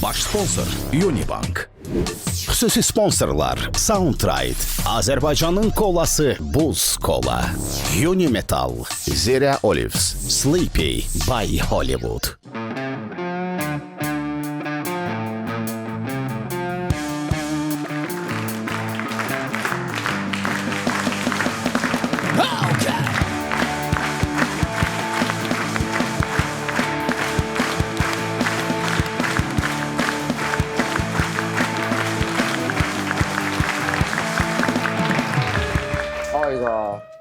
Baş sponsor Unibank. Xüsusi sponsorlar Soundtrite, Azərbaycanın kolası Buz Kola, Unimetal, Zira Olives, Sleepy by Hollywood.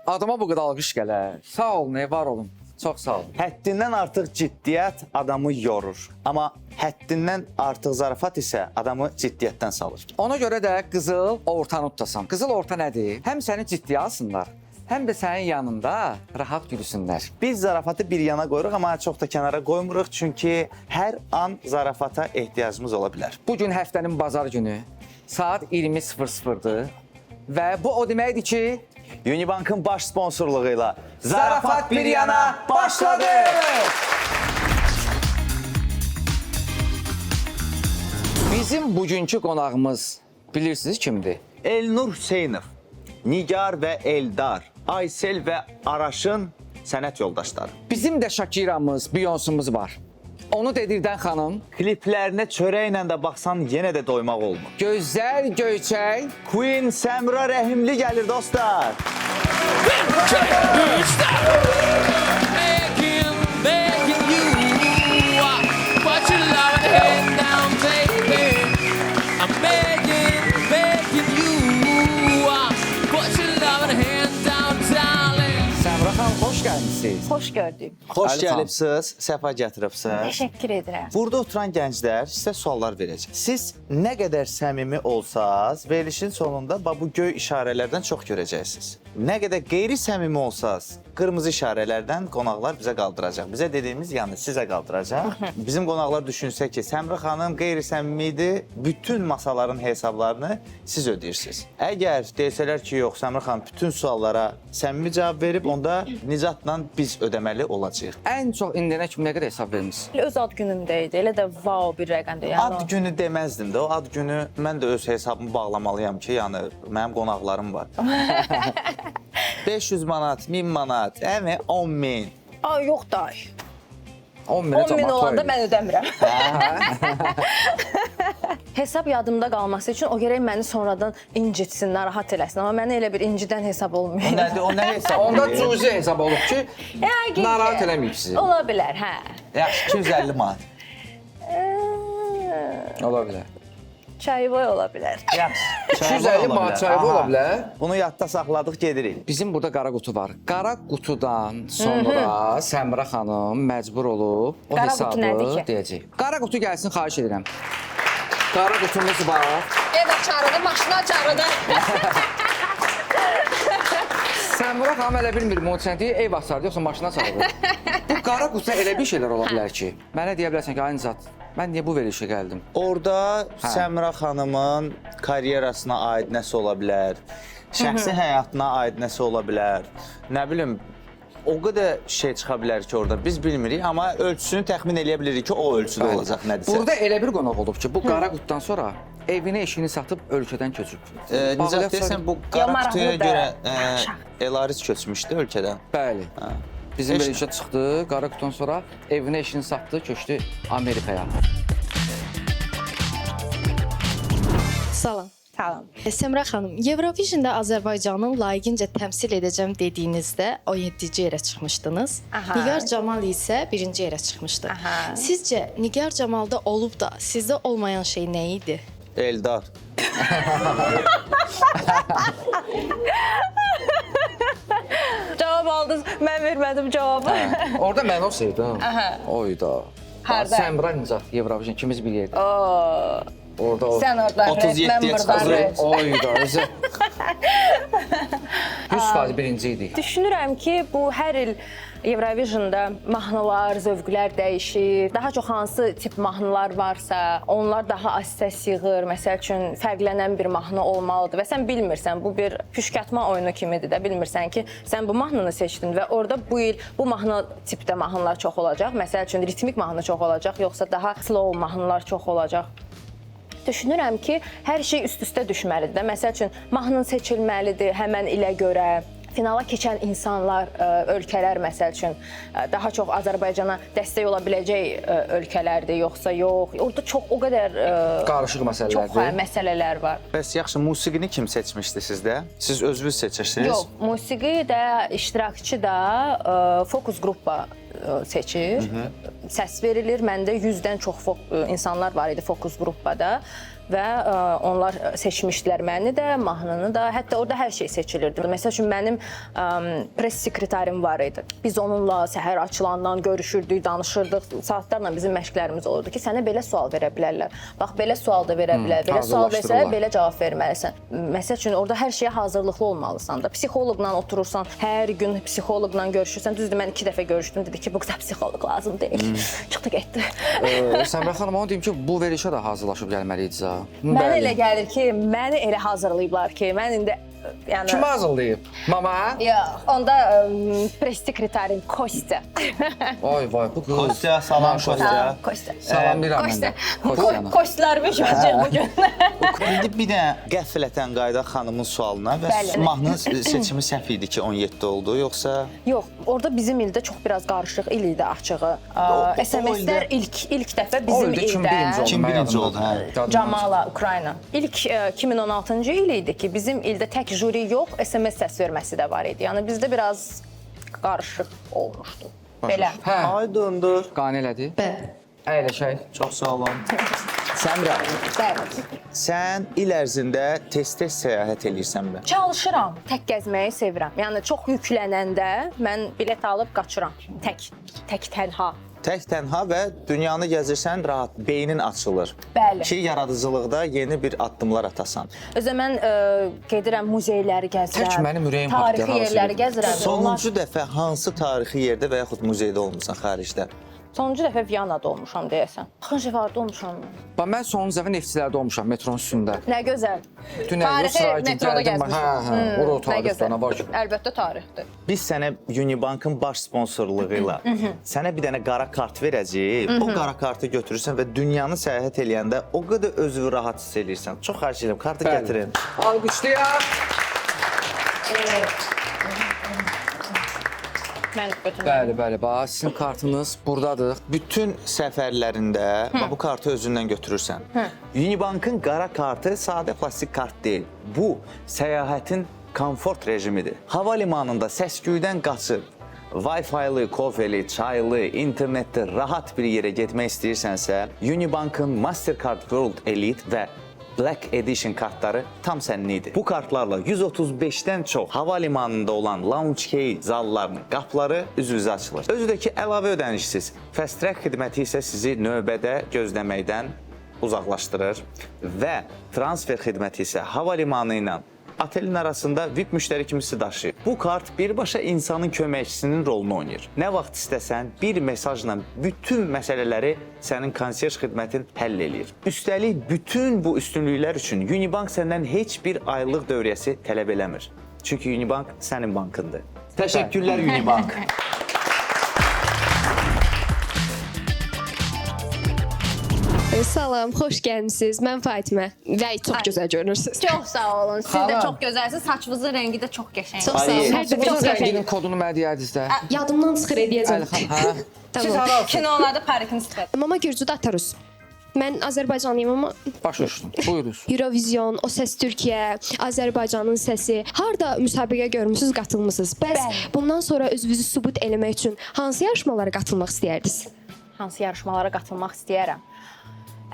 Adama bu qədər alqış gələr. Sağ olun, var olun. Çox sağ olun. Həddindən artıq ciddiyyət adamı yorur. Amma həddindən artıq zarafat isə adamı ciddiyyətdən salır. Ona görə də qızıl ortanı tutasan. Qızıl orta nədir? Həm səni ciddiyə alsınlar, həm də sənin yanında rahat gülüsünlər. Biz zarafatı bir yana qoyuruq, amma çox da kənara qoymuruq. Çünki hər an zarafata ehtiyacımız ola bilər. Bugün həftənin bazar günü saat 20:00-dır və bu o deməkdir ki, Unibankın baş sponsorluğu ilə Zarafat bir yana başladı! Bizim bugünkü qonağımız bilirsiniz kimdir? Elnur Hüseynov, Nigar və Eldar, Aysel və Araşın sənət yoldaşları. Bizim də Şakiramız, Biyonsumuz var. Onu dedirdən xanım, Kliplərinə çörəklə də baxsan yenə də doymaq olmur. gözəl göyçək, Queen Səmra Rəhimli gəlir dostlar. Səmra xanım, xoş gəlmişsiniz. Xoş gördük. Xoş Əli xanım. gəlibsiniz, səfa gətiribsiniz. Təşəkkür edirəm. Burada oturan gənclər sizə suallar verəcək. Siz nə qədər səmimi olsaz, verilişin sonunda bu göy işarələrdən çox görəcəksiniz. Nə qədər qeyri-səmimi olsaz, qırmızı işarələrdən qonaqlar bizə qaldıracaq. Bizə dediyimiz yəni sizə qaldıracaq. Bizim qonaqlar düşünsə ki, Səmra xanım qeyri-səmimi idi, bütün masaların hesablarını siz ödəyirsiniz. Əgər desələr ki, yox, Səmra xanım bütün suallara səmimi cavab verib, onda Nicatla biz ödəməli olacağıq. Ən çox indiyənə kimi nə qədər hesab vermisiniz? Öz ad günümdə idi. Elə də vau bir rəqəmdir. Ad günü deməzdim də, o ad günü mən də öz hesabımı bağlamalıyam ki, yəni mənim qonaqlarım var. 500 manat, 1000 manat, 10 min. Ay, yox da. 10 minə 10 min cəmaat olanda var. mən ödəmirəm. Hesab yadımda qalması üçün o gərək məni sonradan incitsin, narahat eləsin. Amma mənə elə bir incidən hesab olmuyor. O nədir, o nə hesab? Onda cüzi hesab olub ki, Yəqin ki, narahat eləməyib sizi. Ola bilər, hə. Yaxşı, 250 manat. Ola bilər. Çayvoy ola bilər. Yaxşı. 250 manat çayı ola bilər. Bunu yadda saxladıq, gedirik. Bizim burada qara qutu var. Qara qutudan sonra Səmra xanım məcbur olub o Qara qutu hesabı nədir ki? deyəcək. Qara qutu gəlsin, xahiş edirəm. Qara qutumuz var. Ev açarıdır, maşını açarıdır. Səmra xanım elə bilmir Monçenti ev açardı, yoxsa maşına açardı. Bu qara qutuda elə bir şeylər ola bilər ki, mənə deyə bilərsən ki, ay Nizat, mən niyə bu verilişə gəldim? Orada Səmra xanımın karyerasına aid nəsə ola bilər, şəxsi həyatına aid nəsə ola bilər, nə bilim, o qədər şey çıxa bilər ki orada, biz bilmirik, amma ölçüsünü təxmin eləyə bilirik ki, o ölçüdə olacaq nədirsə. Burada elə bir qonaq olub ki, bu qara qutudan sonra evini, eşini satıb ölkədən köçüb. Necə deyirsən, bu qara qutuya görə Elaris köçmüşdü ölkədən. Bəli. Bizim verilişə çıxdı, qara qutudan sonra evini, eşini satdı, köçdü Amerikaya. Salam. Salam. Səmra xanım, Eurovisionda Azərbaycanın layiqincə təmsil edəcəm dediyinizdə 17-ci yerə çıxmışdınız. Aha. Nigar Camal isə 1-ci yerə çıxmışdı. Aha. Sizcə Nigar Camalda olub da sizdə olmayan şey nə idi? Eldar. Cavab aldınız, mən vermədim cavabı. Orada mən olsaydım, oyda. Harda? Səmra Nizat, Eurovision ikimiz bir yerdə. Oo. Orada o. Sən orada 37 mən burada çıxacaq. red. Oyda, özü. 100% birinci idik. Düşünürəm ki, bu hər il Eurovisionda mahnılar, zövqlər dəyişir. Daha çox hansı tip mahnılar varsa, onlar daha az səs yığır. Məsəl üçün fərqlənən bir mahnı olmalıdır və sən bilmirsən, bu bir püşkatma oyunu kimidir də. Bilmirsən ki, sən bu mahnını seçdin və orada bu il bu mahnı tipdə mahnılar çox olacaq. Məsəl üçün ritmik mahnı çox olacaq, yoxsa daha slow mahnılar çox olacaq. Düşünürəm ki, hər şey üst-üstə düşməlidir. Məsəl üçün mahnı seçilməlidir həmən ilə görə. Finala keçən insanlar, ölkələr məsəl üçün daha çox Azərbaycana dəstək ola biləcək ölkələrdir, yoxsa yox. Orada çox o qədər Qarışıq məsələlərdir. Çox məsələlər var. Bəs yaxşı, musiqini kim seçmişdi sizdə? Siz özünüz seçirsiniz? Yox, musiqi də, iştirakçı da fokus qrupa seçir. Səs verilir. Məndə 100-dən çox insanlar var idi fokus qrupada. Və onlar seçmişdilər məni də, mahnını da, hətta orada hər şey seçilirdi. Məsəl üçün, mənim press sekreterim var idi. Biz onunla səhər açılandan görüşürdük, danışırdıq. Saatlarla bizim məşqlərimiz olurdu ki, sənə belə sual verə bilərlər. Bax, belə sual da verə bilər. Belə sual versə, belə cavab verməlisən. Məsəl üçün, orada hər şeyə hazırlıqlı olmalısan da. Psixoloqla oturursan, hər gün psixoloqla görüşürsən. Düzdür, mən 2 dəfə görüşdüm, dedi ki, bu qısa psixoloq lazım deyil. Çıxdı, getdi. Səmrə xanım, onu deyim ki, bu verilişə də hazırlaşıb gəlməliydiniz ha. Mənə elə gəlir ki, məni elə hazırlayıblar ki, mən indi yəni Kim hazırlayıb? Mama? Yox, onda press sekreterim Kostya. Vay vay, bu qız. Kostya, salam Kostya. Kostya. Salamlayıram mən də. Kostyanı. Kostlarımı görəcək bugün. İndi bir də qəflətən qaydaq xanımın sualına və Bəli. mahnı seçimi səhv idi ki, 17 oldu, yoxsa? Yox, orada bizim ildə çox biraz qarışıq il idi açığı. o SMS-lər ilk dəfə O bizim ildə kim birinci ildə. oldu? Kim Mən birinci yadımda. oldu, hə? Camala, Ukrayna. İlk 2016-cı il idi ki, bizim ildə tək juri yox, SMS səs verməsi də var idi. Yəni bizdə biraz qarışıq olmuşdu. Belə. Hə, Aydındır. qane elədi. Bəli. Əyləşək. Çox sağ olun. Səmrə, Bəli. sən il ərzində tez-tez səyahət eləyirsən bə? Çalışıram. Tək gəzməyi sevirəm. Yəni çox yüklənəndə mən bilet alıb qaçıram. Tək tənha. Tək tənha və dünyanı gəzirsən, rahat, beynin açılır. Bəli. Ki, yaradıcılıqda yeni bir addımlar atasan. Özə mən gedirəm muzeyləri gəzirəm. Tək mənim ürəyim partlayır, tarixi harası yerləri gedir. gəzirəm. Sonuncu dəfə hansı tarixi yerdə və yaxud muzeydə olmusan xaricdə? Sonuncu dəfə Viyanada olmuşam deyəsən. Xınjıvarda olmuşam. Bax, mən sonuncu dəfə Neftçilərdə olmuşam, metronun üstündə. Nə gözəl. Bütün əli sıraya metroda gəldim. gəzmişəm. Ora o Nə tarixdə gözəl. ana var ki. Əlbəttə tarixdir. Biz sənə Unibankın baş sponsorluğu ilə sənə bir dənə qara kart verəcəyik. O qara kartı götürürsən və dünyanı səyahət eləyəndə o qədər özünü rahat hiss eləyirsən. Çox xahiş edirəm, kartı gətirin. Alqışlayaq. Mən götürürəm. Bəli, bax, sizin kartınız buradadır. Bütün səfərlərində bu kartı özündən götürürsən. Unibankın qara kartı sadə plastik kart deyil. Bu, səyahətin komfort rejimidir. Hava limanında səs-küydən qaçıb, Wi-Fi-lı, kofeli, çaylı, internetdə rahat bir yerə getmək istəyirsənsə, Unibankın Mastercard World Elite və Black Edition kartları tam sənin idi. Bu kartlarla 135-dən çox hava limanında olan lounge key zallarının qapıları üzvünüzə açılır. Özü də ki, əlavə ödənişsiz. Fast Track xidməti isə sizi növbədə gözləməkdən uzaqlaşdırır və transfer xidməti isə hava limanı ilə otelin arasında VIP müştəri kimi sizi daşıyır. Bu kart birbaşa insanın köməkçisinin rolunu oynayır. Nə vaxt istəsən bir mesajla bütün məsələləri sənin konsiyerj xidmətin həll eləyir. Üstəlik bütün bu üstünlüklər üçün Unibank səndən heç bir aylıq dövriyyəsi tələb eləmir. Çünki Unibank sənin bankındır. Təşəkkürlər Unibank. Salam, xoş gəlmisiniz. Mən Fatimə və çox gözəl görünürsünüz. Çox sağ olun. Siz də Xanım. çox gözəlsiniz. Saçınızın rəngi də çox qəşəngdir. Çox sağ olun. Hər dəfə Bunun çox rənginin qəşəng. kodunu mənə deyərdiniz də. Yadımdan çıxır edəcəm. Əlxan, hə? Siz Tamam. hara kinolarda parikini istifadə. Mama Gürcüdə atarız. Mən Azərbaycanlıyam amma Başa düşdüm. Buyuruz. Eurovizyon, O Səs Türkiyə, Azərbaycanın səsi, harda müsabiqə görmüsüz, qatılmısınız? Bəs Bəli. bundan sonra özünüzü sübut eləmək üçün hansı yarışmalara qatılmaq istəyərdiniz? Hansı yarışmalara qatılmaq istəyərəm?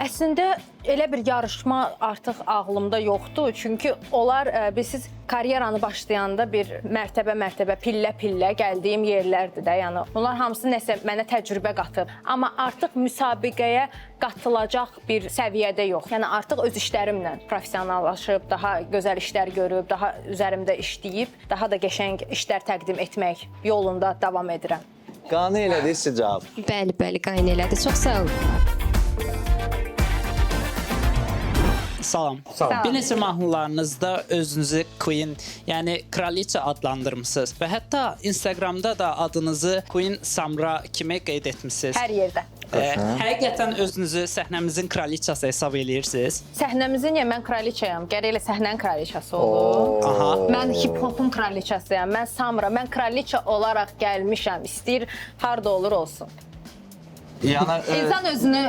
Əslində elə bir yarışma artıq ağlımda yoxdur. Çünki onlar bilirsiz karyeranı başlayanda bir mərtəbə, pillə-pillə gəldiyim yerlərdir də. Yəni bunlar hamısı nəsə mənə təcrübə qatıb. Amma artıq müsabiqəyə qatılacaq bir səviyyədə yox. Yəni artıq öz işlərimlə professionallaşıb, daha gözəl işlər görüb, daha üzərimdə işləyib, daha da qəşəng işlər təqdim etmək yolunda davam edirəm. Qane elədi sizə cavab. Bəli, qaynə elədi. Çox sağ olun. Salam. Salam. Bir neçə mahnılarınızda özünüzü Queen, yəni kraliçə adlandırmısınız və hətta Instagramda da adınızı Queen Samra kimi qeyd etmisiniz. Hər yerdə. Həqiqətən özünüzü səhnəmizin kraliçası hesab edirsiniz? Səhnəmizin mən kraliçayam. Gərək elə səhnənin kraliçası olum. Aha. Mən hip-hopun kraliçasıyam. Mən Samra, mən kraliça olaraq gəlmişəm. İstəyir harda olur olsun. Yəni İnsan özünü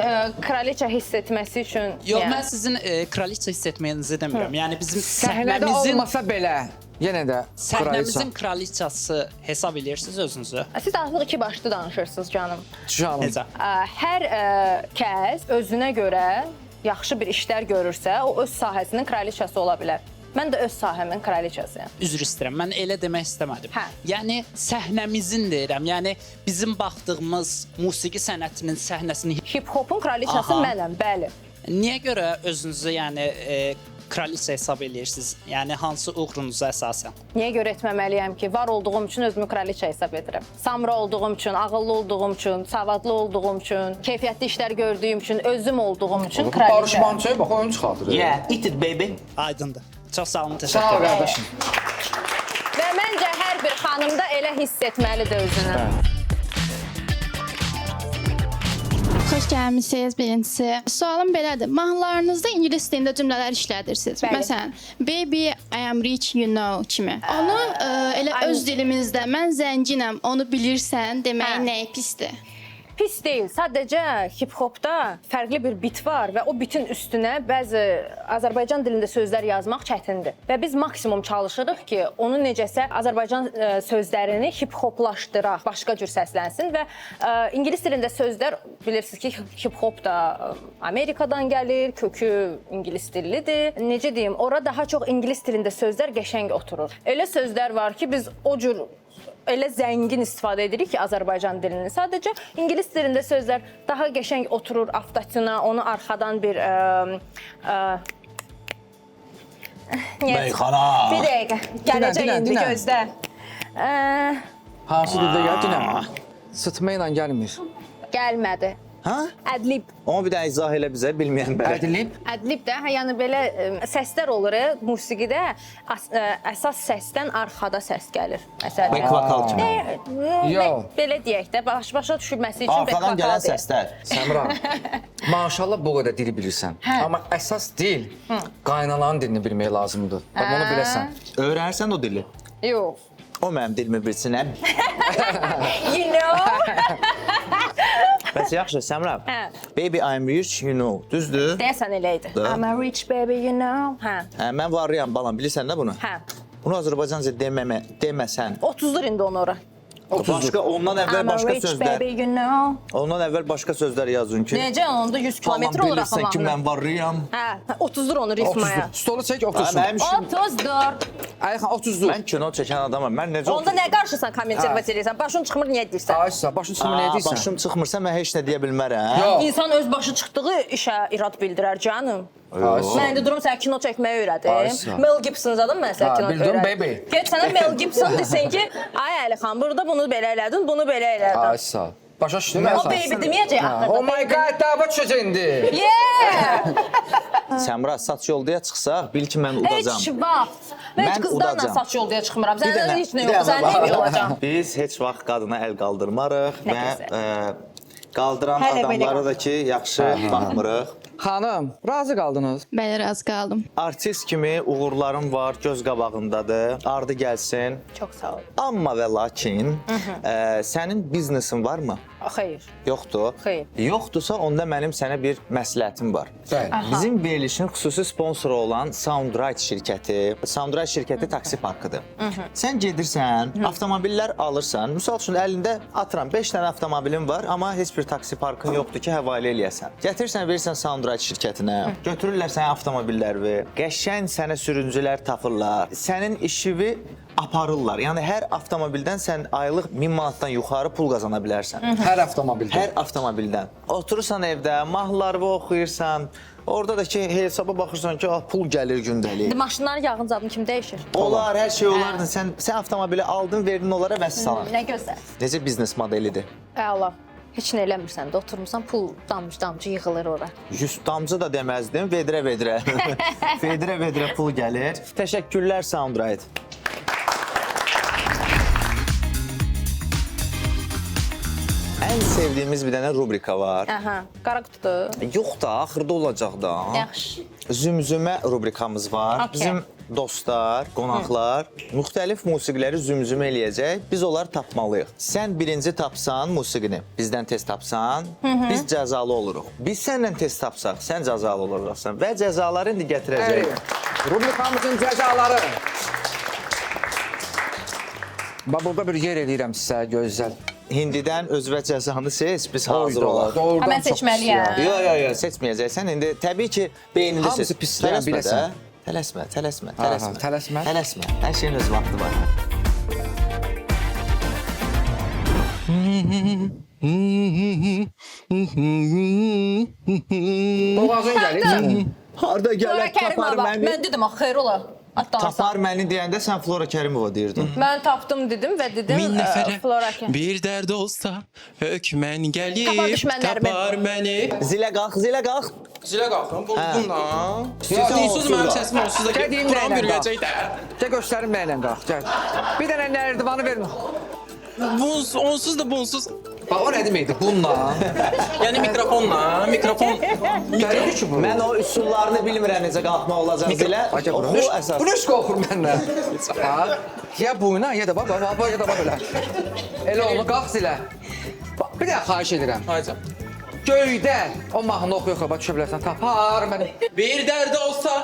kraliça hiss etməsi üçün... Yox, mən sizin kraliçə hiss etməyinizi demirəm. Yəni bizim Səhnədə səhnəmizin olmasa belə, yenə də səhnəmizin kraliçası hesab edirsiniz özünüzü. Siz artıq iki başlı danışırsınız canım. Canım. Necə? Hər kəs özünə görə yaxşı bir işlər görürsə, o öz sahəsinin kraliçası ola bilər. Mən də öz sahəmin kraliçasıyam. Üzr istəyirəm, mən elə demək istəmədim. Hə. Yəni səhnəmizin deyirəm, yəni bizim baxdığımız musiqi sənətinin səhnəsini Hip-hopun kraliçası Aha. mənəm, bəli. niyə görə özünüzü yəni kraliçə hesab edirsiniz? Yəni hansı uğrunuza əsasən? Niyə görə etməməliyəm ki, var olduğum üçün özümü kraliçə hesab edirəm. Samra olduğum üçün, ağıllı olduğum üçün, savadlı olduğum üçün, keyfiyyətli işlər gördüyüm üçün, özüm olduğum üçün kraliçə. Barış Manço'ya bax, oyun çıxardır. yeah, eat it baby. Aydındır. Çox sağ olun, Sağ ol təşəkkür edirəm. qardaşım. Və məncə hər bir xanım da elə hiss etməlidir özünü. Xoş gəlmisiniz birincisi. Sualım belədir. Mahnılarınızda ingilis dilində cümlələr işlədirsiniz. Bəli. Məsələn, baby I am rich you know kimi. Onu elə öz dilimizdə mən zənginəm, onu bilirsən demək Hə. nəyi pisdir? Pis deyil. Sadəcə hip-hopda fərqli bir bit var və o bitin üstünə bəzi Azərbaycan dilində sözlər yazmaq çətindir. Və biz maksimum çalışırıq ki, onu necəsə Azərbaycan sözlərini hip-hoplaşdıraq, başqa cür səslənsin və ingilis dilində sözlər bilirsiniz ki, hip-hop da Amerikadan gəlir, kökü ingilis dillidir. Necə deyim, ora daha çox ingilis dilində sözlər qəşəng oturur. Elə sözlər var ki, biz o cür elə zəngin istifadə edirik ki, Azərbaycan dilini. Sadəcə ingilis dilində sözlər daha qəşəng oturur avtotuna, onu arxadan bir Beyxana. Bir dəqiqə, gələcək dinlə, indi dinlə. gözdə. Hansı dildə gəldin? Sıtma ilə gəlmir. Gəlmədi. Hə? Ədlib. Onu bir də izah elə bizə bilməyən belə. Ədilib. Ədlib də, yəni belə səslər olur, musiqidə əsas səsdən arxada səs gəlir. Məsələn. Back vokal kimi. Yox. Belə deyək də, başa düşülməsi üçün back Arxadan vokal gələn deyək. səslər. Səmra, maşallah bu qədər dili bilirsən. Amma əsas dil qaynananın dilini bilmək lazımdır. Bax, onu biləsən. Öyrənirsən o dili. Yox. O mənim dilimi bilsinəm. You know? Bəs yaxşı, Səmra. Hə. Baby I'm rich, you know. Düzdür? Deyəsən elə idi. Da. I'm a rich baby, you know. Hə. Hə, mən varıyam balam, bilirsən də bunu? Hə. Bunu Azərbaycanca deməsən. 30-dur indi onu ora. Başqa ondan əvvəl I'm a başqa rich sözlər. baby, you know. Ondan əvvəl başqa sözlər yazın ki. Necə onda 100 Balam kilometr olur axı bilirsən ki, mahnı. mən varıyam. Hə, 30-dur onu ritmaya. 30'dur. Stolu çək Hə, 30'dur. mənim işim. 30-dur. Ayxan 30'dur. Mən kino çəkən adamam. Mən necə Onda nə qarşısan komment edirsən? Başın çıxmır niyə deyirsən? Aysa, başın çıxmır nə deyirsən? Başım çıxmırsa mən heç nə deyə bilmərəm. Yox. İnsan öz başı çıxdığı işə irad bildirər canım. Aysa. Mən indi durum sənə kino çəkməyi öyrədim. Aysa. Mel Gibson zadım mən sənə Ha, kino bildim, öyrədim. baby. Get sənə Mel Gibson desin ki, ay Əlixan, burada bunu belə elədin, bunu belə elədin. Aysa. Başa düşdün O baby deməyəcək axırda. Oh my god, dava düşəcək indi. Yeah! Səmra, saç yolduya çıxsaq, bil ki mən udacam. Heç vaxt. Mən heç Mən qızlarla udacam. saç yolduya çıxmıram. Bir Səndən dənə- heç nə bir yox. dənə Sən var. nə olacaq? Biz heç vaxt qadına əl qaldırmarıq Nə və gözəl. qaldıran Hələ belə adamlara da ki, yaxşı baxmırıq. Xanım, razı qaldınız. Bəli, razı qaldım. Artist kimi uğurlarım var, göz qabağındadır. Ardı gəlsin. Çox sağ ol. Amma və lakin sənin biznesin varmı? Xeyr. Yoxdur. Xeyr. Yoxdursa onda mənim sənə bir məsləhətim var. Bəli. Bizim verilişin xüsusi sponsoru olan Soundride şirkəti, Soundride şirkəti taksi parkıdır. Sən gedirsən, avtomobillər alırsan. Misal üçün əlində atıram 5 dənə avtomobilin var, amma heç bir taksi parkın yoxdur ki, həvalə eləyəsən. Gətirsən, verirsən Soundride Soundride şirkətinə. Götürürlər sənə avtomobilləri, qəşəng sənə sürücülər tapırlar. Sənin işini aparırlar. Yəni hər avtomobildən sən aylıq 1000 manatdan yuxarı pul qazana bilərsən. Hər avtomobildə. Hər avtomobildən. Oturursan evdə, mahnılarını oxuyursan, orada da ki hesaba baxırsan ki, pul gəlir gündəlik. Maşınların yağıncadını kim dəyişir? Olar, hər şey olardı. Sən avtomobili aldın, verdin onlara vəssalam. Nə gözəl. Necə biznes modelidir? Əla. Heç nə eləmirsən də, oturmursan, pul damcı yığılır ora. 100 damcı da deməzdim, vedrə. vedrə pul gəlir. Təşəkkürlər Soundride. Ən sevdiyimiz bir dənə rubrika var. Aha, qara qutudur. Yox da, axırda olacaq da. Yaxşı. Zümzümə rubrikamız var. Okay. Bizim dostlar, qonaqlar müxtəlif musiqiləri zümzümə eləyəcək. Biz onları tapmalıyıq. Sən birinci tapsan musiqini, bizdən tez tapsan, biz cəzalı oluruq. Biz səndən tez tapsaq, sən cəzalı olacaqsan və cəzaları indi gətirəcəyik. Rubrikamızın cəzaları. Burada bir yer eləyirəm sizə, gözəl. Hindidən özvə cəzanı seç, biz hazır olaq. Doğrudan Mən çox seçməliyəm. pis ya. Yox, seçməyəcəksən. İndi təbii ki, beynində seç. Hamısı pisdir, biləsən. Tələsmə. Tələsmə. Tələsmə. Hər şeyin öz vaxtı var. Boğazın gəlir sənin. Harda gələr tapar məni? Mən dedim, xeyr ola. Tapar məni deyəndə sən Flora Kərimova deyirdin. Mən tapdım dedim və dedim Min nəfərə Flora Kərim. bir dərd olsa hökmən gəlib Tapar düşmənlərimi. tapar məni. Zilə qalx. Zilə qalxın, bundan. Yox, Onsuz mənim səsim onsuz da Gedeyim Quran nəylə bilməyəcək də. Gəl göstərim nəylə qalx, gəl. Bir dənə nərdivanı verin. Onsuz da bunsuz. Bax, o nə deməkdir? Bununla. Yəni mikrofon. Gəlir ki bu. Mən o üsullarını bilmirəm necə qalxma olacaq zilə. Oxu əsas. Bu nüşq oxur məndən. Bax, ya buyuna, ya da bax, ya da bax belə. Elə onu qalx zilə. Bax, bir də xahiş edirəm. Hayca. Göydə o mahnı oxuyur, bax, düşə bilərsən, tapar məni. Bir dərd olsa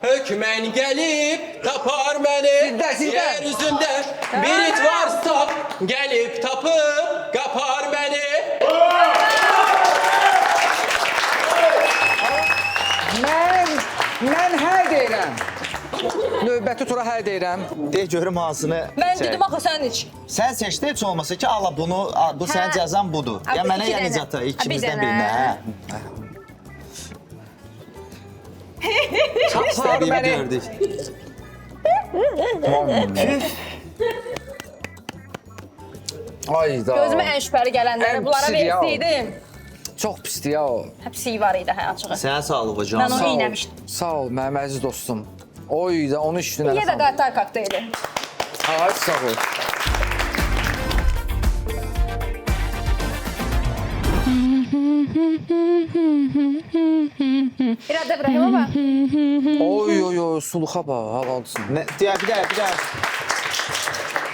hökmən gəlib tapar məni. Sizdə. Yer üzündə bir it varsa gəlib tapıb qapar məni. Mən hər deyirəm. Növbəti tura hər deyirəm. De görüm hansını Mən çək. dedim axı sən iç. Sən seçdi heç olmasa ki, ala bunu, bu sənin cəzan budur. Ya Abi, mənə iki ya dənə. Nicata, Abi, ikimizdən bir birinə. dənə. Tapar İstədiyimi məni. gördük. Ayda. Gözümə ən şübhəli gələnləri Ən bunlara pisidir ya o. versəydim. Çox pisdir ya o. Hepsi var idi hə açığı. Sənə sağlıq Mən canım. onu iynəmişdim. Sağ ol mənim əziz dostum. Oy da onun üstünə. Niyə də qaytar kokteyli? Ay sağ ol. İradə İbrahimova. Oy, suluxa bax, halalsın. Bir də.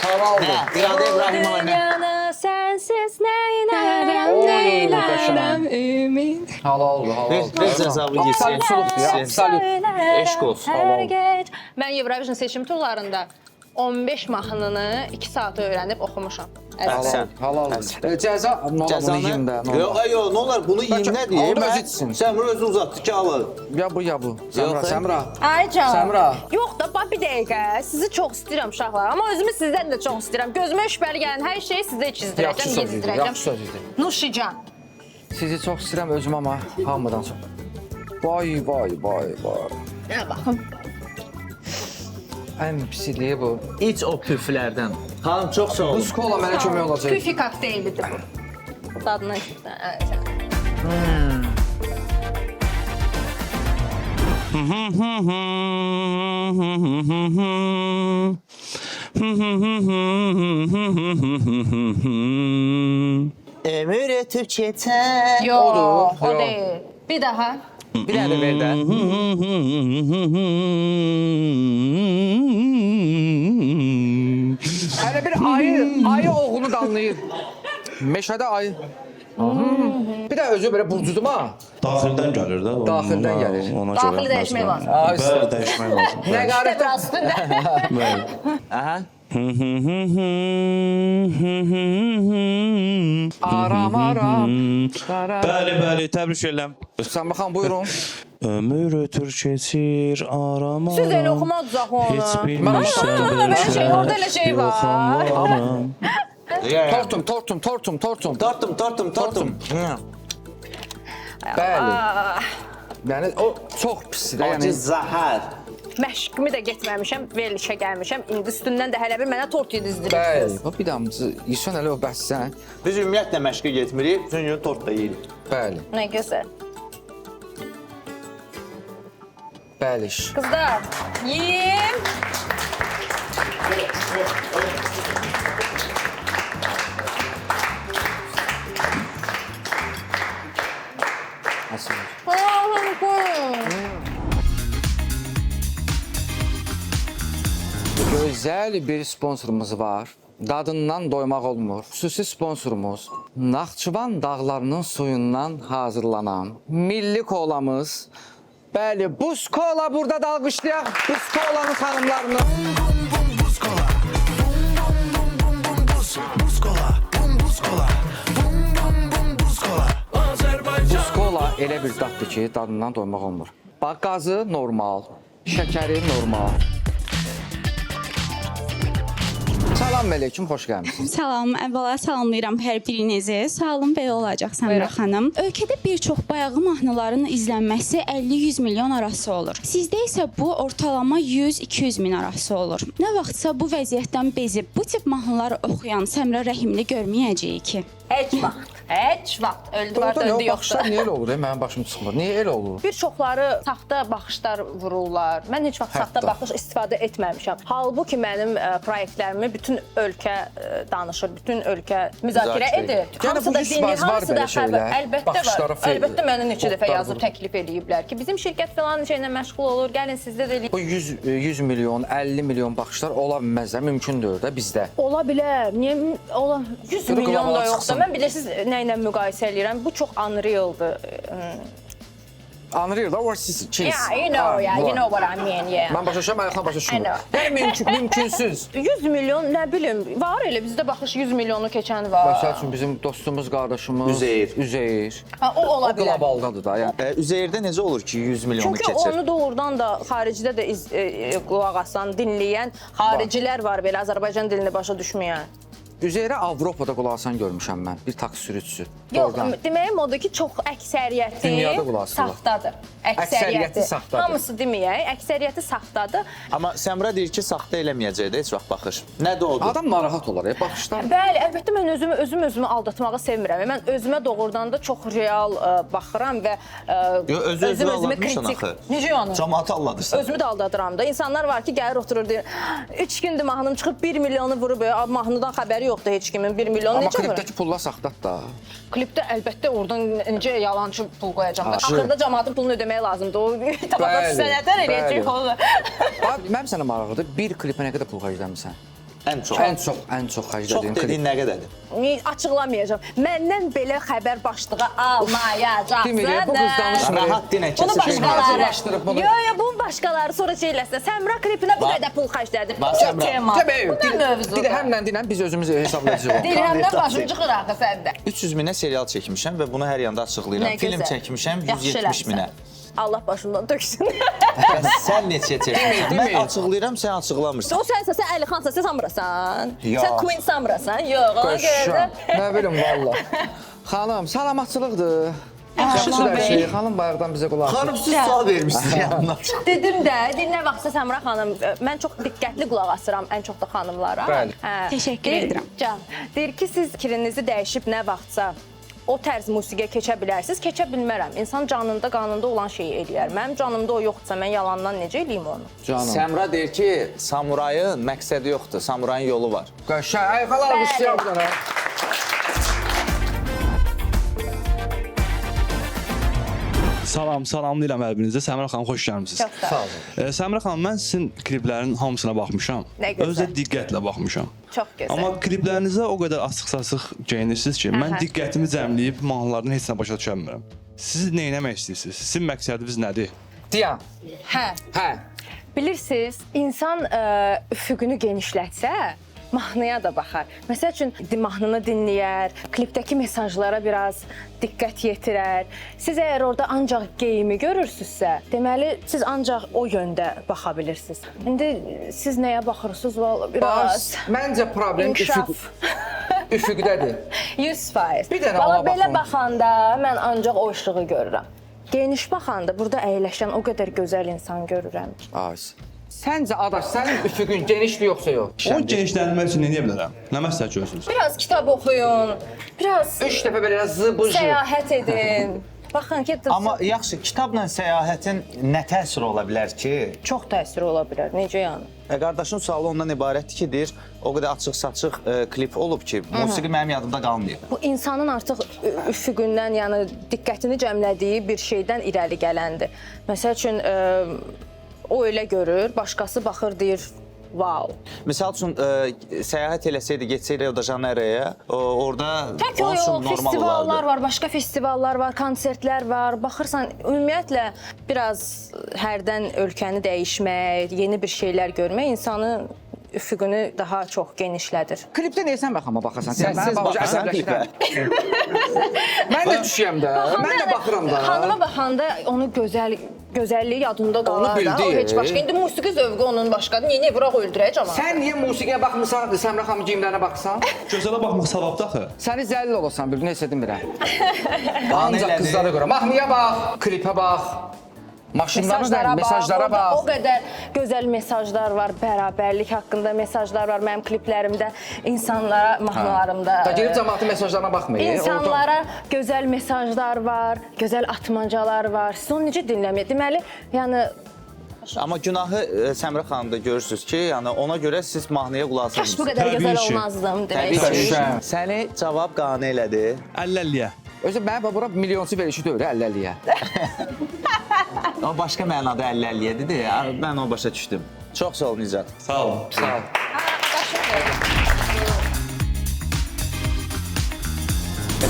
Halaldır. İradə İbrahimova nə? Dünyana sənsiz neynərəm, Oy, neynərəm, ümid. Halaldır. Ver cəzavı yesin. Absolut suluqdur ya, absolut. Eşq olsun. Hər gec. Mən Eurovision seçim turlarında 15 mahnını 2 saata öyrənib oxumuşam. Sən. Halaldır. Cəza, bunu yiyim də. Yox, nə olar bunu yiyim nə deyim? Alın özü içsin. Səmra özü uzatdı ki, alın. Ya bu. Səmra. Ay can. Səmra. Yox da, bax bir dəqiqə. Sizi çox istəyirəm uşaqlar, amma özümü sizdən də çox istəyirəm. Gözümə şübhəli gələn hər şeyi sizə çizdirəcəm, Yaxşı söz yezdirəcəm. idi. Nuşican. Sizi çox istəyirəm özüm amma hamıdan çox. Vay. Nə baxım. Ən pisliyi bu. İç o püflərdən. Xanım, çox sağ olun. Bu skola mənə kömək olacaq. Küfi kokteylidir bu. Dadına Ömür ötüb keçən. Yox, o Yox. deyil. Bir daha. Bir dənə də ver də. Hələ bir ayı oğlunu danlayır. Meşədə ayı. Bir də özü belə burcudum ha. Daxildən gəlir də. Daxildən gəlir. Ona Daxili görə dəyişmək məsələn. lazım. Bəli, dəyişmək lazım. Nə qarət? Biraz üstündə. Bəli. Aha. Aram aram. Bəli, bəli, təbrik edirəm. Səmra xanım buyurun. Ömür ötür keçir, aram aram. Siz elə oxumadınız onu. Heç Mən bilmirsən Orada belə şey, orada elə şey var. Tortum. Bəli. Yəni o çox pisdir. Acı Yəni zəhər. Məşqimi də getməmişəm, verilişə gəlmişəm. İndi üstündən də hələ bir mənə tort bəli. yedizdiribsiniz. Bax bir damcı İrsan elə o bəssən. Biz ümumiyyətlə məşqə getmirik, bütün gün tort da yeyirik. Bəli. Nə gözəl. Bəli. Qızlar, yeyim. Nasıl? Gözəl bir sponsorumuz var. Dadından doymaq olmur. Xüsusi sponsorumuz Naxçıvan dağlarının suyundan hazırlanan milli kolamız. Bəli, buz kola burada da alqışlayaq. Buz kolanın xanımlarını. Buz kola elə bir daddır ki, dadından doymaq olmur. Bax, qazı normal, şəkəri normal. Salam əleykum, xoş gəlmisiniz. Salam, əvvəla salamlayıram hər birinizi. Sağ olun, belə olacaq Səmra xanım. Ölkədə bir çox bayağı mahnıların izlənməsi 50-100 milyon arası olur. Sizdə isə bu ortalama 100-200 min arası olur. Nə vaxtsa bu vəziyyətdən bezib bu tip mahnıları oxuyan Səmra Rəhimli görməyəcəyik ki. Heç vaxt. Heç vaxt. Öldü var, Doğrudan döndü o baxışlar yoxdur. niyə elə olur? Mənim başım çıxmır. Niyə elə olur? Bir çoxları saxta baxışlar vururlar. Mən heç vaxt saxta Hətta. baxış istifadə etməmişəm. Halbuki mənim proyektlərimi bütün ölkə danışır, bütün ölkə müzakirə edir. Yəni bu yüzbaz var belə şeylər, Əlbəttə baxışlara var. fel- Əlbəttə mənə neçə dəfə botlar yazıb vurur. təklif ediblər ki, bizim şirkət falan şeylə məşğul olur, gəlin sizdə də eləyək. Bu 100 milyon, 50 milyon baxışlar ola bilməz də, mümkün deyil də bizdə. Ola bilər. Niyə ola 100 Qırıq milyon da qulaqlar yoxdur. çıxsın. Mən bilirsiniz nə ilə müqayisə eləyirəm? Bu çox unrealdır. Unreal da or siz ikiniz. Yeah, you know what I mean, yeah. Mən başa düşürəm, Ayxan başa I düşmür. know. Yəni mümkünsüz. 100 milyon nə bilim var elə bizdə baxış 100 milyonu keçən var. Məsəl üçün bizim dostumuz, qardaşımız Üzeyir. Ha, o ola O bilər. qlobaldadır da. Yəni Üzeyirdə necə olur ki 100 milyonu Çünki keçir? onu doğrudan da xaricdə də qulaq asan, dinləyən xaricilər var belə Azərbaycan dilini başa düşməyən. Üzeyirə Avropada qulaq asan görmüşəm mən. Bir taksi sürücüsü. Yox, Oradan. deməyim odur ki, çox əksəriyyəti Dünyada qulaq asırlar. saxtadır. Əksəriyyəti saxtadır. Hamısı deməyək, əksəriyyəti saxtadır. Amma Səmra deyir ki, saxta eləməyəcək də heç vaxt baxış. Nədir odur? Adam narahat olar ya, baxışlar. Bəli, əlbəttə mən özümü aldatmağı sevmirəm. Mən özümə doğrudan da çox real baxıram və Özü aldatmışsan axı. Necə yəni? Cəmaatı aldatırsan. Özümü də aldadıram da. İnsanlar var ki, gəlir oturur deyir. 3 gündür mahnım çıxıb 1 milyonu vurub. Mahnıdan xəbəri yoxdur heç kimin. 1 milyon Amma necə vurur? klipdəki pullar saxtat da. Klipdə əlbəttə oradan necə yalançı pul qoyacaqlar. Axırda cəmaatın pulunu ödəmək lazımdır. O tamamda sənətlər eləyəcək onu. Bax, mənim sənə maraqlıdır. Bir klipə nə qədər pul xərcləmisən? Ən çox. Ən çox Çox xərclədiyin klip. dediyin nə qədərdir? Açıqlamayacağam. Məndən belə xəbər başlığı almayacaqsın. Demir, bu qız danışmır. Rahat dinə Bunu kəsir. Hazırlaşdırıb bunu. Yo, bunu başqaları sonra şeyləsin. Səmra klipinə bu qədər pul xərclədi. Bax, Çox Səmra. tema. Bu da mövzudur. Dirhəmlə dinən biz özümüz hesablayacağıq. Dirhəmdən başım çıxır axı səndə. 300 minə serial çəkmişəm və bunu hər yanda açıqlayıram. Nə Film gözəl. çəkmişəm Yaxşı 170 minə. Allah başımdan töksün. Bəs sən neçə çəkmisən? Mən açıqlayıram, sən açıqlamırsan. O sənsə, sən Əli xansa, sən Samrasan. Yox. Sən Queen Samrasan. Yox, ona görə Qoşam. də. Nə bilim valla. Xanım, salamatçılıqdır. Yaxşı şey. Xanım bayaqdan bizə qulaq asır. Xanım siz sual vermişsiniz yanına. Dedim də, nə vaxtsa Səmra xanım, mən çox diqqətli qulaq asıram ən çox da xanımlara. Bəli. Təşəkkür edirəm. Can, deyir ki, siz fikrinizi dəyişib nə vaxtsa o tərz musiqiyə keçə bilərsiniz, keçə bilmərəm. İnsan canında, qanında olan şeyi eləyər. Mənim canımda o yoxdursa, mən yalandan necə eləyim onu? Canım. Səmra deyir ki, samurayın məqsədi yoxdur, samurayın yolu var. Qəşəng. Ay xala alqışlayaq bir dənə. Salamlayıram hər birinizə. Səmra xanım, xoş gəlmisiniz. Çox sağ olun. Səmra xanım, mən sizin kliplərin hamısına baxmışam. Nə gözəl. Özdə diqqətlə baxmışam. Çox gözəl. Amma kliplərinizə o qədər asıq-sasıq geyinirsiniz ki, mən Əhə. diqqətimi cəmləyib mahnılardan heç nə başa düşə bilmirəm. Siz nə etmək istəyirsiniz? Sizin məqsədiniz nədir? Deyən. Hə. Hə. bilirsiniz, insan üfüqünü genişlətsə, mahnıya da baxar. Məsəl üçün mahnını dinləyər, klipdəki mesajlara biraz diqqət yetirər. Siz əgər orada ancaq geyimi görürsünüzsə, deməli siz ancaq o yöndə baxa bilirsiniz. İndi siz nəyə baxırsınız? Biraz Məncə problem üfüqdədir. 100%. Bir dənə Valla ona belə baxın. baxanda mən ancaq o işığı görürəm. Geniş baxanda burada əyləşən o qədər gözəl insan görürəm. Səncə Adaş, sənin üfüqün genişdir yoxsa yox? O genişləndirmək üçün nə edə bilərəm? Nə məsləhət görürsünüz? Biraz kitab oxuyun, biraz 3 dəfə belə zıbıcı. səyahət edin. Baxın ki, Amma yaxşı, kitabla səyahətin nə təsiri ola bilər ki? çox təsir ola bilər. Necə yəni? Qardaşın sualı ondan ibarətdir ki, deyir, o qədər açıq-saçıq klip olub ki, musiqi mənim yadımda qalmayıb. Bu insanın artıq üfüqündən, yəni diqqətini cəmlədiyi bir şeydən irəli gələndir. Məsəl üçün o elə görür, başqası baxır deyir, wow. Misal üçün səyahət eləsəydi, getsəydi Rio de Janeiro'ya, orada Tək o onun üçün yox, normal festivallar olardı. var, başqa festivallar var, konsertlər var. Baxırsan, ümumiyyətlə biraz hərdən ölkəni dəyişmək, yeni bir şeylər görmək insanın üfüqünü daha çox genişlədir. Klipdə niyə sən baxama baxasan? Sənsiz baxırsan klipə. Mən də düşüyəm də, mən də baxıram da. Xanıma baxanda onu gözəlliyi yadında qalır da. bildi. O heç başqa. İndi musiqi zövqü onun başqadır. Niyə bura öldürəcəm onu? Sən niyə musiqiyə baxmısan, Səmrə xanım geyimlərinə baxsan? Gözələ baxmaq savabdır axı. Səni zəlil olasan, bir nəsə demirəm. Qane Ancaq elədi. qızlara görə. Mahnıya bax, klipə bax. Maşınlara bax, mesajlara Orada bax. o qədər gözəl mesajlar var, bərabərlik haqqında mesajlar var mənim kliplərimdə, insanlara, mahnılarımda. Da gelib cəmaatın mesajlarına baxmayın. İnsanlara gözəl mesajlar var, gözəl atmacalar var. Siz onu necə dinləməyə? Deməli, yəni Amma günahı Səmrə xanımda görürsünüz ki, yəni ona görə siz mahnıya qulaq kaş bu asırsınız. qədər Təbii gözəl ki. olmazdım Təbii demək. ki. Səni cavab qane elədi. 50-50-yə. Özü mənə bura milyonçu verişi deyil, 50-50-yə. O başqa mənada 50-50-yə dedi. Mən o başa düşdüm. Çox sağ olun Nicat. Sağ olun. Sağ ol.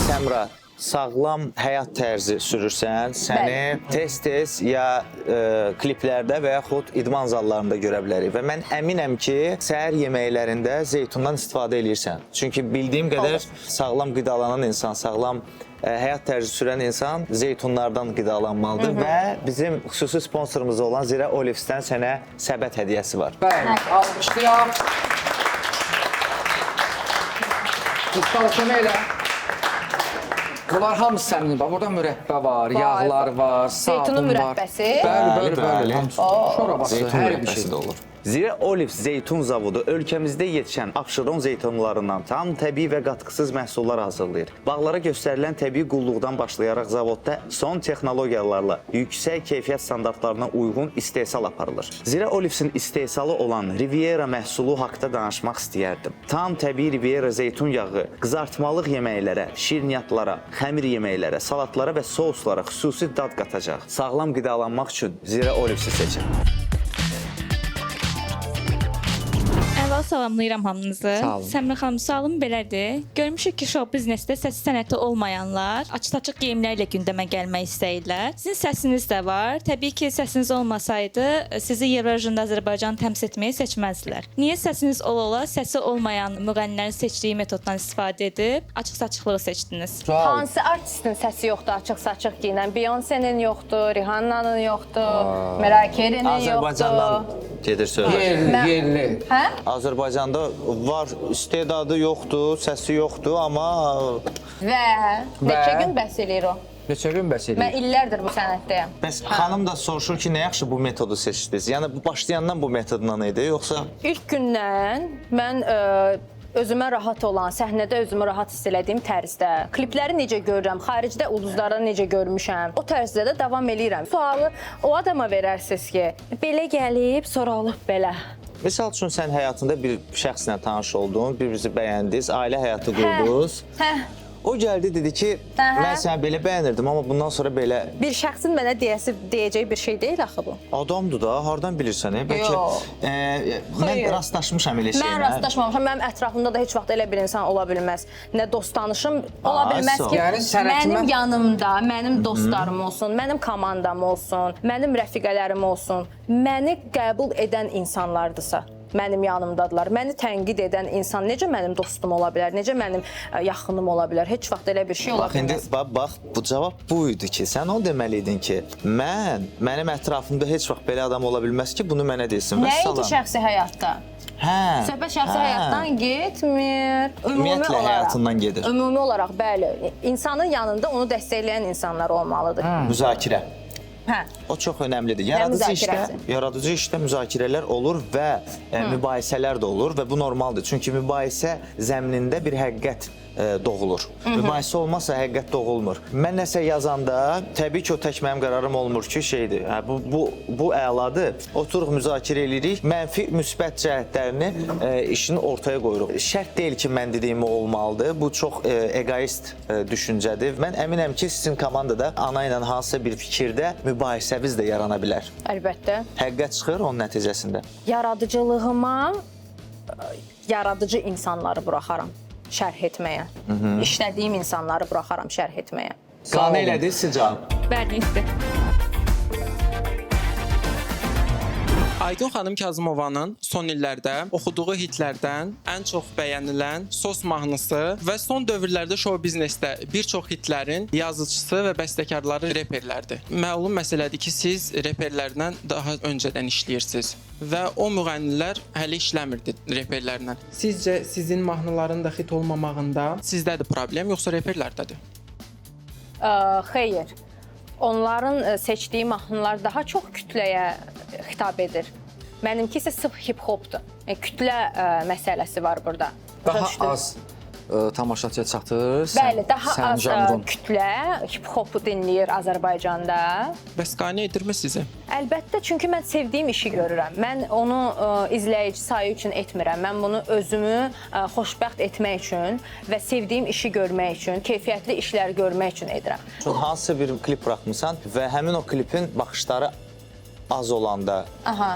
Səmra, sağlam həyat tərzi sürürsən, səni tez-tez ya kliplərdə və yaxud idman zallarında görə bilərik. Və mən əminəm ki, səhər yeməklərində zeytundan istifadə edirsən. Çünki bildiyim qədər sağlam qidalanan insan, sağlam həyat tərzi sürən insan zeytunlardan qidalanmalıdır və bizim xüsusi sponsorumuz olan Zirə Olivs'dən sənə səbət hədiyyəsi var. Bəli, almışlayaq. Mustafa kömək elə. Bunlar hamısı sənin. Bax, burada mürəbbə var, yağlar var, sabun var. Zeytunun mürəbbəsi. Bəli. Şorabası, Zeytun hər bir mürəbbəsi şey. də olur. Zirə Olives zeytun zavodu ölkəmizdə yetişən Abşeron zeytunlarından tam təbii və qatqısız məhsullar hazırlayır. Bağlara göstərilən təbii qulluqdan başlayaraq zavodda son texnologiyalarla yüksək keyfiyyət standartlarına uyğun istehsal aparılır. Zirə Olives'in istehsalı olan Riviera məhsulu haqqında danışmaq istəyərdim. Tam təbii Riviera zeytun yağı qızartmalıq yeməklərə, şirniyyatlara, xəmir yeməklərə, salatlara və souslara xüsusi dad qatacaq. Sağlam qidalanmaq üçün Zirə Olives'i seçin. Əvvəl salamlayıram hamınızı. Sağ olun. Səmrə xanım, sualım belədir. Görmüşük ki, şou biznesdə səsi sənəti olmayanlar açıq-saçıq geyimlərlə gündəmə gəlmək istəyirlər. Sizin səsiniz də var. Təbii ki, səsiniz olmasaydı, sizi Eurovision'da Azərbaycanı təmsil etməyi seçməzdilər. Niyə səsiniz ola-ola səsi olmayan müğənnilərin seçdiyi metoddan istifadə edib açıq-saçıqlığı seçdiniz? Hansı artistin səsi yoxdur açıq-saçıq giyinən? Beyoncé-nin yoxdur, Rihanna'nın yoxdur, Mariah Carey-nin Azərbaycandan yoxdur. gedir söz. Yerli. Hə? Azərbaycanda var, istedadı yoxdur, səsi yoxdur, amma Və neçə gün bəs eləyir o? Neçə gün bəs Mən edir? illərdir bu sənətdəyəm. bəs xanım da soruşur ki, nə yaxşı bu metodu seçdiniz? Yəni bu başlayandan bu metodla idi, yoxsa İlk gündən mən özümə rahat olan, səhnədə özümü rahat hiss elədiyim tərzdə, klipləri necə görürəm, xaricdə ulduzları necə görmüşəm, o tərzdə də davam eləyirəm. Sualı o adama verərsiniz ki, belə gəlib, sonra olub belə. misal üçün sən həyatında bir şəxslə tanış oldun, bir-birinizi bəyəndiniz, ailə həyatı qurdunuz. Hə. O gəldi dedi ki, mən səni belə bəyənirdim, amma bundan sonra belə... Bir şəxsin mənə deyəcəyi bir şey deyil axı bu. Adamdır da, hardan bilirsən? Bəlkə mən rastlaşmışam elə şeylə. Mən rastlaşmamışam. Mənim ətrafımda da heç vaxt elə bir insan ola bilməz. Nə dost tanışım ola bilməz ki, mənim yanımda, mənim dostlarım olsun, mənim komandam olsun, mənim rəfiqələrim olsun, məni qəbul edən insanlardırsa, mənim yanımdadılar. Məni tənqid edən insan necə mənim dostum ola bilər, necə mənim yaxınım ola bilər? Heç vaxt elə bir şey ola bilməz. Bax, bu cavab bu idi ki, sən onu deməliydin ki, mənim ətrafımda heç vaxt belə adam ola bilməz ki, bunu mənə desin. Nəinki şəxsi həyatda? Söhbət şəxsi həyatdan getmir. Ümumiyyətlə həyatından gedir. Ümumi olaraq, bəli. İnsanın yanında onu dəstəkləyən insanlar olmalıdır. Müzakirə. O çox önəmlidir. Yaradıcı işdə müzakirələr olur və mübahisələr də olur və bu normaldır. Çünki mübahisə zəminində bir həqiqət doğulur. Mübahisə olmazsa həqiqət doğulmur. Mən nəsə yazanda təbii ki, o tək mənim qərarım olmur ki, şeydir. Bu əladır. Oturuq müzakirə edirik. Mənfi, müsbət cəhətlərini işini ortaya qoyuruq. Şərt deyil ki, mən dediyim olmalıdır. Bu çox egoist düşüncədir. Mən əminəm ki, sizin komandada ana ilə hansısa bir fikirdə mübahisəviz də yarana bilər. Əlbəttə. Həqiqət çıxır onun nəticəsində. Yaradıcılığıma yaradıcı insanları buraxaram şərh etməyə. İşlədiyim insanları buraxaram şərh etməyə. Qane elədir, sizə cavab. Bəli. Aygün xanım Kazımovanın son illərdə oxuduğu hitlərdən ən çox bəyənilən Sos mahnısı və son dövrlərdə şou biznesdə bir çox hitlərin yazıcısı və bəstəkarları reperlərdir. Məlum məsələdir ki, siz reperlərdən daha öncədən işləyirsiniz və o müğənnilər hələ işləmirdi reperlərlə. Sizcə sizin mahnıların da hit olmamağında sizdədir problem, yoxsa reperlərdədir? Xeyr. Onların seçdiyi mahnılar daha çox kütləyə xitab edir. Mənimki isə sırf hip-hopdur. Kütlə məsələsi var burada. Daha az tamaşaçıya çatır. Bəli, daha az kütlə hip-hopu dinləyir Azərbaycanda. Bəs qane edirmi sizi? Əlbəttə, çünki mən sevdiyim işi görürəm. Mən onu izləyici sayı üçün etmirəm. Mən bunu özümü xoşbəxt etmək üçün və sevdiyim işi görmək üçün, keyfiyyətli işlər görmək üçün edirəm. Hansısa bir klip buraxmısan və həmin o klipin baxışları az olanda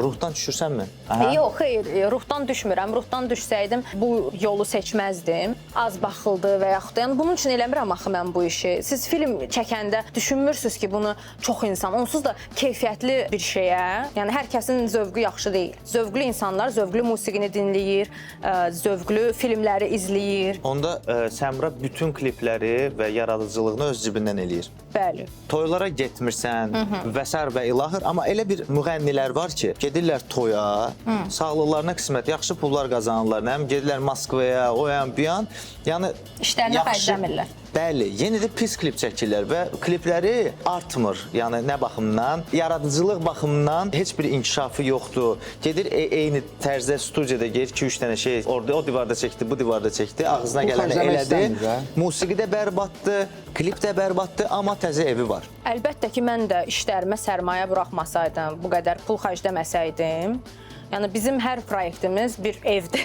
ruhdan düşürsənmi? Yox, xeyr, ruhdan düşmürəm. Ruhdan düşsəydim bu yolu seçməzdim. Az baxıldı və yaxud da, yəni bunun üçün eləmirəm axı mən bu işi. Siz film çəkəndə düşünmürsünüz ki, bunu çox insan, onsuz da keyfiyyətli bir şeyə, yəni hər kəsin zövqü yaxşı deyil. Zövqlü insanlar zövqlü musiqini dinləyir, zövqlü filmləri izləyir. Onda Səmra bütün klipləri və yaradıcılığını öz cibindən eləyir. Bəli. Toylara getmirsən və sər və ilahır, amma elə bir müğənnilər var ki, gedirlər toya, sağlıqlarına qismət, yaxşı pullar qazanırlar, nəm gedirlər Moskvaya, o yan, bu yan. Yəni işlərini xərcləmirlər. Bəli, yeni də pis klip çəkirlər və klipləri artmır. Yəni nə baxımdan? Yaradıcılıq baxımından heç bir inkişafı yoxdur. Gedir eyni tərzdə studiyada gedir 2-3 dənə şey orada o divarda çəkdi, bu divarda çəkdi, ağzına gələni elədi. Musiqi də bərbaddır, klip də bərbaddır, amma təzə evi var. Əlbəttə ki, mən də işlərimə sərmayə buraxmasaydım, bu qədər pul xərcləməsəydim, yəni bizim hər proyektimiz bir evdir.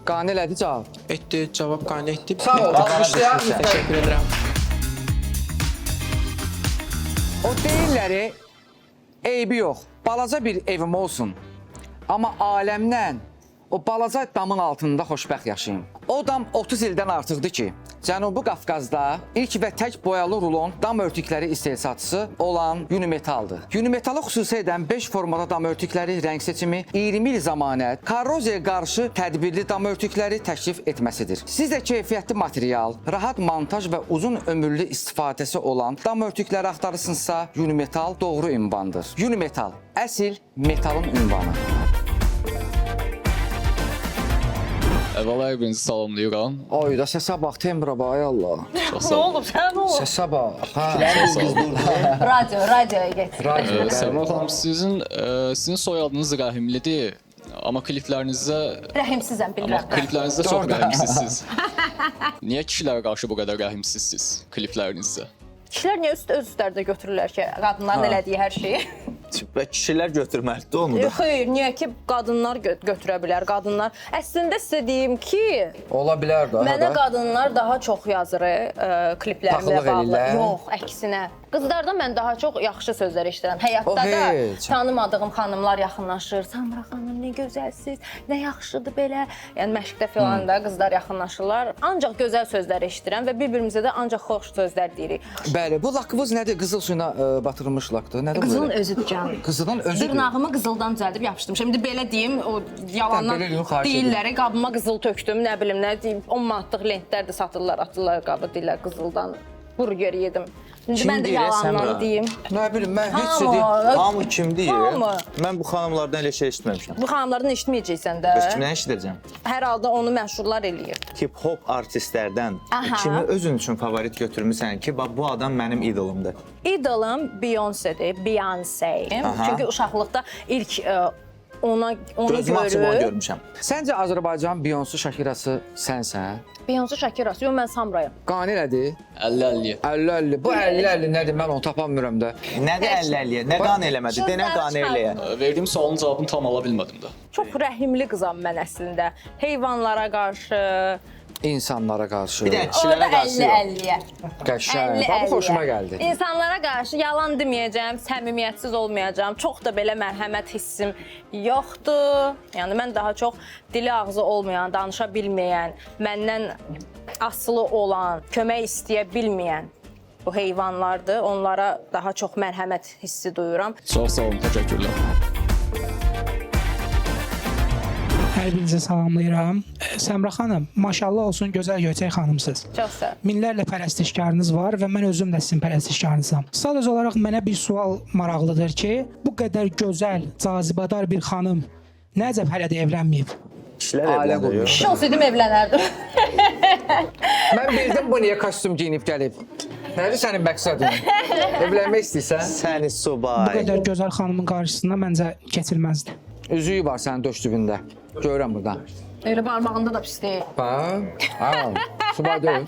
Qane elədi cavab. Etdi, cavab qane etdi. Sağ ol, alqışlayaq. Təşəkkür edirəm. O deyirləri, eybi yox, balaca bir evim olsun. Amma aləmdən o balaca damın altında xoşbəxt yaşayım. O dam 30 ildən artıqdır ki, Cənubi Qafqazda ilk və tək boyalı rulon dam örtükləri istehsalçısı olan Unimetaldır. Unimetalı xüsusi edən 5 formada dam örtükləri, rəng seçimi, 20 il zamanət, korroziyaya qarşı tədbirli dam örtükləri təklif etməsidir. Siz də keyfiyyətli material, rahat montaj və uzun ömürlü istifadəsi olan dam örtükləri axtarırsınızsa, Unimetal doğru ünvandır. Unimetal, əsl metalın ünvanı. Əvvəla hər-birinizi salamlayıram. Ayda səsə bax, tembra bax, ay Allah. Nə olub, sən nə olub? Səsə bax. Radioya get. Səmra xanım, sizin soyadınız rəhimlidir, amma kliplərinizdə... Rəhimsizəm, bilirəm. Amma kliplərinizdə çox rəhimsizsiniz. Niyə kişilərə qarşı bu qədər rəhimsizsiniz kliplərinizdə? Kişilər niyə öz üstlərdə götürürlər ki, qadınların elədiyi hər şeyi? Və kişilər götürməlidir onu da. Xeyr, niyə ki qadınlar götürə bilər? Qadınlar əslində sizə deyim ki, Ola bilər də. mənə qadınlar daha çox yazır kliplərimlə Paxıllıq bağlı. eləyirlər. Yox, əksinə. Qızlardan mən daha çox yaxşı sözlər eşidirəm. Həyatda O da heç. tanımadığım xanımlar yaxınlaşır. Samra xanım nə gözəlsiz, nə yaxşıdır belə. Yəni məşqdə filan da qızlar yaxınlaşırlar. Ancaq gözəl sözlər eşidirəm və bir-birimizə də ancaq xoş sözlər deyirik. Bəli, bu lakvız nədir? Qızıl suyuna batırılmış lakdır. Nədir bu? Qızılın belə? özüdür canım. Qızılın özüdür. Dırnağımı qızıldan düzəldib yapışdım. Şimdi belə deyim, o yalandan Belə deyim, xahiş deyirlər, qabıma qızıl tökdüm, nə bilim, nə deyim, 10 manatlıq lentlər də satırlar, atırlar qabı, deyirlər qızıldan burger yedim. İndi Kim mən də deyir, yalandan Səmra? deyim. Nə bilim, mən heç Hamı, şey Hamı kim deyir? Hamı. Mən bu xanımlardan elə şey eşitməmişəm. Bu xanımlardan eşitməyəcəksən də. Bəs kimdən eşidəcəm? Hər halda onu məşhurlar eləyir. Hip-hop artistlərdən Aha. kimi özün üçün favorit götürmüsən ki, bax bu adam mənim idolumdur. İdolum Beyoncé-dir, Beyoncé. Aha. Çünki uşaqlıqda ilk onu Gözüm açıb onu görüb. görmüşəm. Səncə Azərbaycan Beyoncé Şakirası sənsən? Beyoncé Şakirası, yox mən Samrayam. Qani nədir? 50-50. 50-50. Bu 50-50 nədir? Mən onu tapamıram da. Nədir 50-50? Nə qan eləmədi? Denə qan eləyə. Verdiyim sualın cavabını tam ala bilmədim də. Çox rəhimli qızam mən əslində. Heyvanlara qarşı, İnsanlara qarşı. Bir də kişilərə qarşı yox. 50-50-yə. Qəşəng. Bax, bu xoşuma gəldi. İnsanlara qarşı yalan deməyəcəm, səmimiyyətsiz olmayacağam. Çox da belə mərhəmət hissim yoxdur. Yəni mən daha çox dili ağzı olmayan, danışa bilməyən, məndən asılı olan, kömək istəyə bilməyən bu heyvanlardır. Onlara daha çox mərhəmət hissi duyuram. Çox sağ olun, təşəkkürlər. Hər birinizə salamlayıram. Səmra xanım, maşallah olsun, gözəl göyçək xanımsınız. Çox sağ ol. Minlərlə pərəstişkarınız var və mən özüm də sizin pərəstişkarınızam. Sadəcə olaraq mənə bir sual maraqlıdır ki, bu qədər gözəl, cazibədar bir xanım nə əcəb hələ də evlənməyib? Kişilər Ailə evlənir. qurmuş. Kişi olsaydım evlənərdim. Mən bildim bu niyə kostyum geyinib gəlib. Nədir sənin məqsədin? Evlənmək istəyirsən? Səni Bu subay. qədər gözəl xanımın qarşısında məncə keçilməzdi. Üzüyü var sənin döşlüyündə. Görürəm buradan. Elə barmağında da pis deyil. Bax. Subay deyil.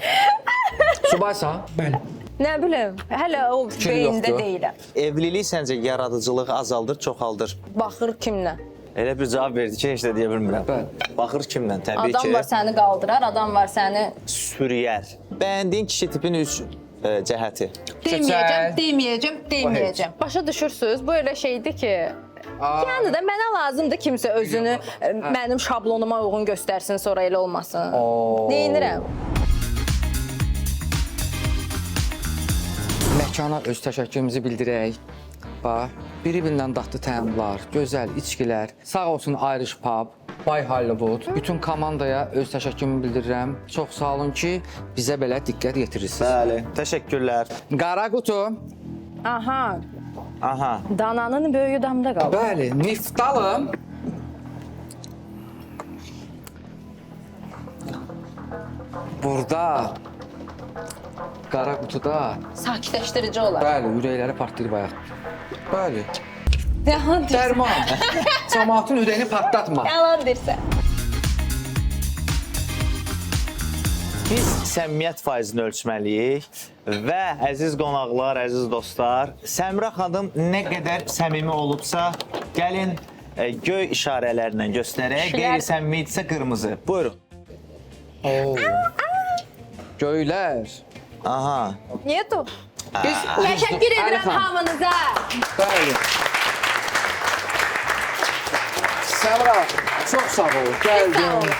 Subaysan? Bəli. Nə bilim, hələ o beyində yoxdur. deyiləm. Evlilik səncə yaradıcılığı azaldır, çoxaldır? Baxır kimlə. Elə bir cavab verdi ki, heç də deyə bilmirəm. Bəli. Baxır kimlə? Təbii Adam ki, var səni qaldırar, adam var səni sürüyər. Bəyəndiyin kişi tipin 3 cəhəti. deməyəcəm. Başa düşürsüz? Bu elə şeydir ki, yəni də mənə lazımdır kimsə özünü mənim şablonuma uyğun göstərsin, sonra elə olmasın. Neyinirəm? Məkana öz təşəkkürümüzü bildirək. Bax, bir-birindən dadlı təamlar, gözəl içkilər, sağ olsun Irish Pub, Bay Hollywood. Bütün komandaya öz təşəkkürümü bildirirəm. Çox sağ olun ki, bizə belə diqqət yetirirsiniz. Bəli, təşəkkürlər. Qara qutu. Aha, Aha. dananın böyüyü damda qalır. Bəli, Niftalım. Burada qara qutuda Sakitləşdirici olar. bəli, ürəkləri partlayır bayaq. Bəli. Yalan deyirsən. Dərman. Cəmaatın ürəyini partlatma. Yalan deyirsən. Biz səmimiyyət faizini ölçməliyik və əziz qonaqlar, əziz dostlar, Səmra xanım nə qədər səmimi olubsa, gəlin göy işarələrlə göstərək. Qeyri-səmimi isə qırmızı. Buyurun. Göylər. Aha. Niyə tu? Biz Təşəkkür edirəm Əlifan. hamınıza. Bəli. Səmra, çox sağ ol. Gəldin.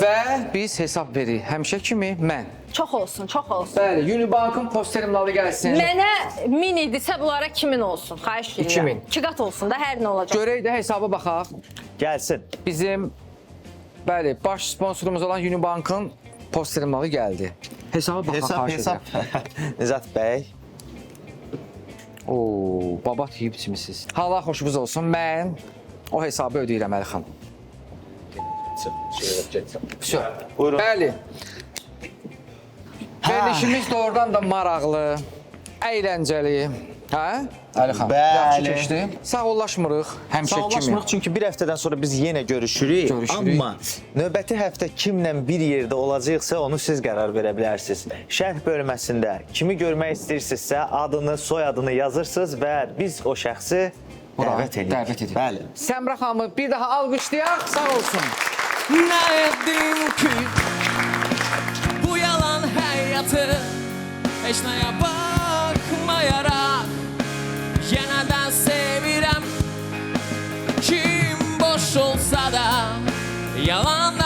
Və biz hesab veririk. Həmişə kimi mən. Çox olsun, çox olsun. Bəli, Unibankın posterimlalı gəlsin. Mənə 1000 idisə bunlara 2000 olsun. Xahiş edirəm. 2000. 2 qat olsun da hər nə olacaq. Görək də hesaba baxaq. Gəlsin. Bizim bəli, baş sponsorumuz olan Unibankın posterimlalı gəldi. Hesaba baxaq, xahiş edirəm. Nizat bəy. Oo, babat yeyib içmisiniz. Hala xoşunuz olsun. Mən o hesabı ödəyirəm Əlixan. Всё. Buyurun. Bəli. Verilişimiz doğrudan da maraqlı, əyləncəli, Hə? Əlixan. Bəli. Yaxşı keçdi. Sağollaşmırıq həmişə kimi. Sağollaşmırıq çünki bir həftədən sonra biz yenə görüşürük. Amma növbəti həftə kimlə bir yerdə olacaqsa onu siz qərar verə bilərsiniz. Şərh bölməsində kimi görmək istəyirsinizsə adını, soyadını yazırsınız və biz o şəxsi dəvət edirik. Bəli. Səmra xanımı bir daha alqışlayaq. Sağ olsun. Nə etdim ki bu yalan həyatı heç nəyə baxmayaraq yenə də sevirəm. Kim boş olsa da yalan